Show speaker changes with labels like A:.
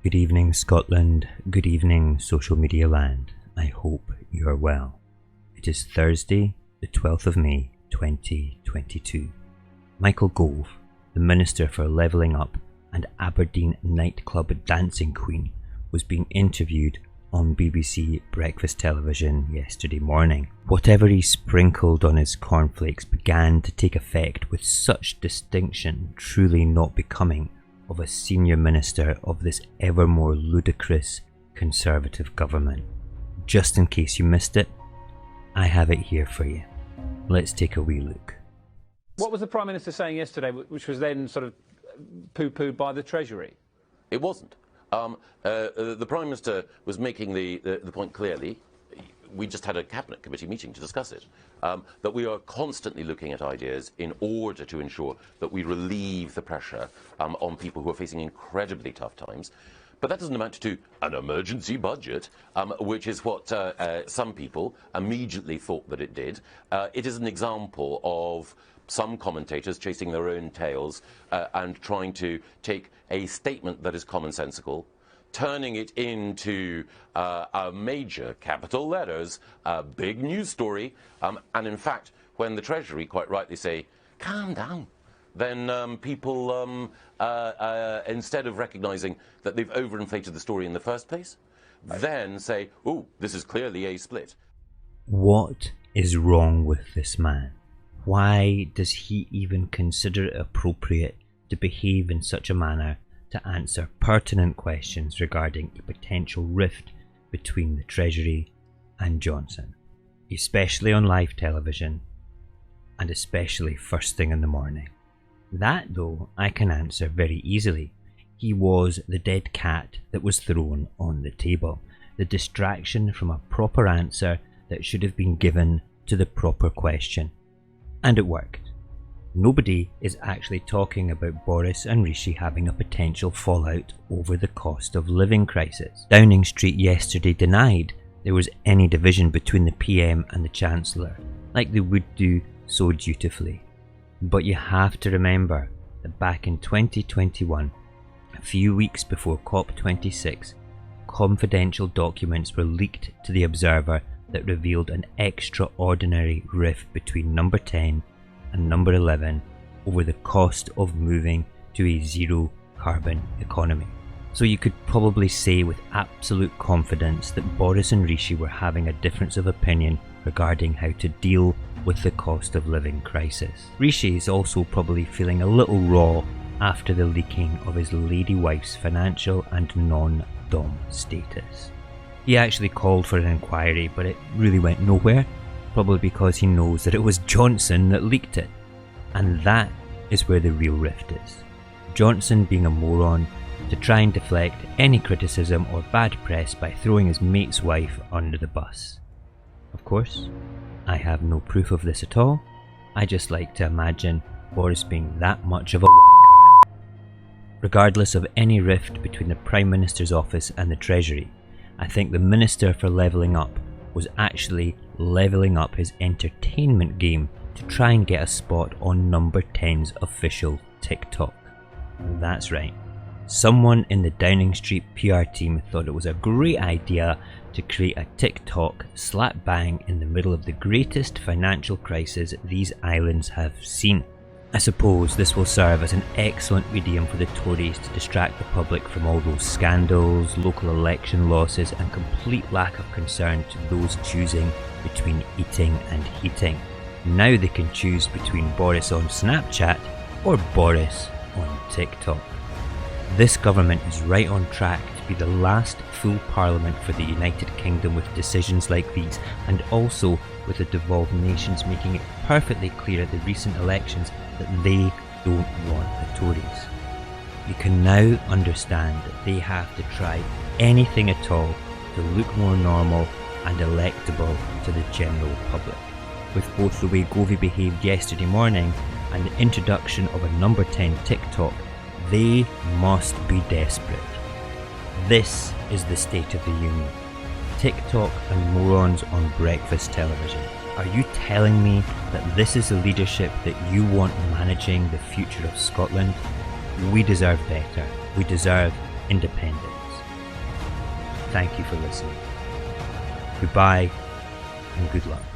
A: Good evening, Scotland. Good evening, social media land. I hope you are well. It is Thursday, the 12th of May, 2022. Michael Gove, the Minister for Levelling Up and Aberdeen NightClub Dancing Queen, was being interviewed on BBC Breakfast Television yesterday morning. Whatever he sprinkled on his cornflakes began to take effect with such distinction, truly not becoming of a senior minister of this ever more ludicrous Conservative government. Just in case you missed it, I have it here for you. Let's take a wee look.
B: What was the Prime Minister saying yesterday, which was then sort of poo-pooed by the Treasury?
C: It wasn't. The Prime Minister was making the point clearly. We just had a Cabinet Committee meeting to discuss it, that we are constantly looking at ideas in order to ensure that we relieve the pressure on people who are facing incredibly tough times. But that doesn't amount to an emergency budget, which is what some people immediately thought that it did. It is an example of some commentators chasing their own tails and trying to take a statement that is commonsensical, turning it into a major capital letters, a big news story, and in fact, when the Treasury quite rightly say, calm down, then people, instead of recognising that they've overinflated the story in the first place, then say, oh, this is clearly a split.
A: What is wrong with this man? Why does he even consider it appropriate to behave in such a manner to answer pertinent questions regarding a potential rift between the Treasury and Johnson, especially on live television and especially first thing in the morning? That, though, I can answer very easily. He was the dead cat that was thrown on the table, the distraction from a proper answer that should have been given to the proper question. And it worked. Nobody is actually talking about Boris and Rishi having a potential fallout over the cost of living crisis. Downing Street yesterday denied there was any division between the PM and the Chancellor, like they would do so dutifully. But you have to remember that back in 2021, a few weeks before COP26, confidential documents were leaked to the Observer that revealed an extraordinary rift between Number 10 and Number 11 over the cost of moving to a zero carbon economy. So you could probably say with absolute confidence that Boris and Rishi were having a difference of opinion regarding how to deal with the cost of living crisis. Rishi is also probably feeling a little raw after the leaking of his lady wife's financial and non-dom status. He actually called for an inquiry, but it really went nowhere, probably because he knows that it was Johnson that leaked it. And that is where the real rift is. Johnson being a moron to try and deflect any criticism or bad press by throwing his mate's wife under the bus. Of course, I have no proof of this at all. I just like to imagine Boris being that much of a wanker. Regardless of any rift between the Prime Minister's office and the Treasury, I think the Minister for Levelling Up was actually levelling up his entertainment game to try and get a spot on Number 10's official TikTok. That's right. Someone in the Downing Street PR team thought it was a great idea to create a TikTok slap bang in the middle of the greatest financial crisis these islands have seen. I suppose this will serve as an excellent medium for the Tories to distract the public from all those scandals, local election losses and complete lack of concern to those choosing between eating and heating. Now they can choose between Boris on Snapchat or Boris on TikTok. This government is right on track to be the last full parliament for the United Kingdom with decisions like these, and also with the devolved nations making it perfectly clear at the recent elections that they don't want the Tories. You can now understand that they have to try anything at all to look more normal and electable to the general public. With both the way Gove behaved yesterday morning and the introduction of a Number 10 TikTok, they must be desperate. This is the state of the union. TikTok and morons on breakfast television. Are you telling me that this is the leadership that you want managing the future of Scotland? We deserve better. We deserve independence. thank you for listening. Goodbye and good luck.